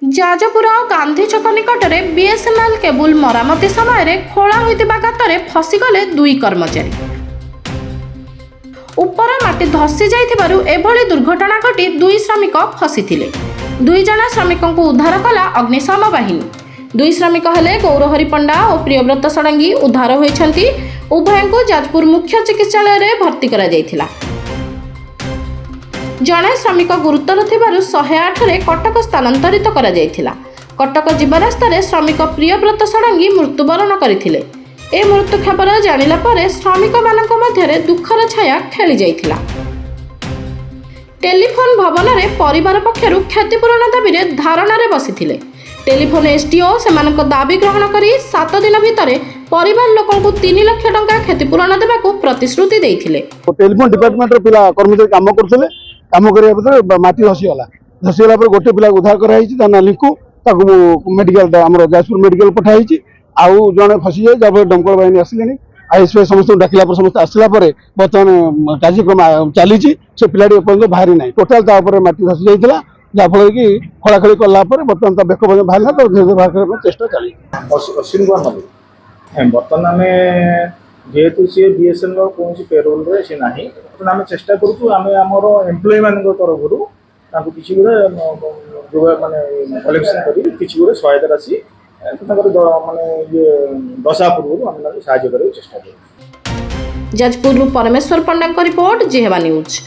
जाजपुर गांधी छक निकट में बीएसएनएल केबुल मरामती समय खोला होइतिबा गाତରେ फसीगले दुई कर्मचारी। उपर माटी धसी जाइथिबारु एभली दुर्घटना घटी दुई श्रमिक फसीथिले। दुई जना श्रमिकों को उद्धार कला अग्निशम बाहिनी। दुई श्रमिक हेले गौरहरि पंडा और प्रियव्रत षडंगी उद्धार होइछंती। उभय को जाजपुर मुख्य चिकित्सालय रे भर्ती करा जायथिला। जड़े श्रमिक गुरुतर थिबारु 108 रे कटक स्थानांतरित करा जायथिला। कटक जीवा रास्तार श्रमिक प्रियव्रत षडंगी मृत्युवरण करथिले। ए मृत्यु खबर जानिला परे श्रमिक मानक मध्यरे दुखर छाया खेली जायथिला। टेलीफोन भवन रे परिवार पक्षरु क्षतिपूरण दाबी रे धारणा रे बसिथिले। टेलीफोन एसटीओ सेमानक दाबी ग्रहण करी 7 दिन भितरे परिवार लोकंकु 3 लाख टंका क्षतिपूरण देबाकू प्रतिश्रुति देइथिले। टेलीफोन डिपार्टमेंट रो पिला कर्मचारी काम करथिले। काम करिया भीतर माटी धसीगला पर गोटे पिला उद्धार कराई ता लिंकु ताकू मेडिकल हमर जाजपुर मेडिकल पठाई आउ जने फसी जाए जब दमकल बाहिनी आसिलेनी आईएसपी समस्त डाकिला पर समस्त आसला पर बर्तमान कार्यक्रम चली से पिलाटी पर्यटन बाहरी ना टोटाल माटी धसी जाइला जहाँफल कि खड़ाखड़ी कला बर्तमान बेक बाहर तो धीरे बाहर करने चेष्टा चली। अश्विन कुमार मल्लिक बर्तमान आम जेहेतु सी बीएसएनएल कौन पेरोल रे सी ना आम चेष्टा करूँ एम्प्लॉय मान तरफ किसी गोटे माने कलेक्शन कर किसी गोटे सहायता राशि माने ये दशा पूर्व आम साहय कर चेष्टा करूँ। जाजपुर परमेश्वर पंडा रिपोर्ट जेहेवा न्यूज।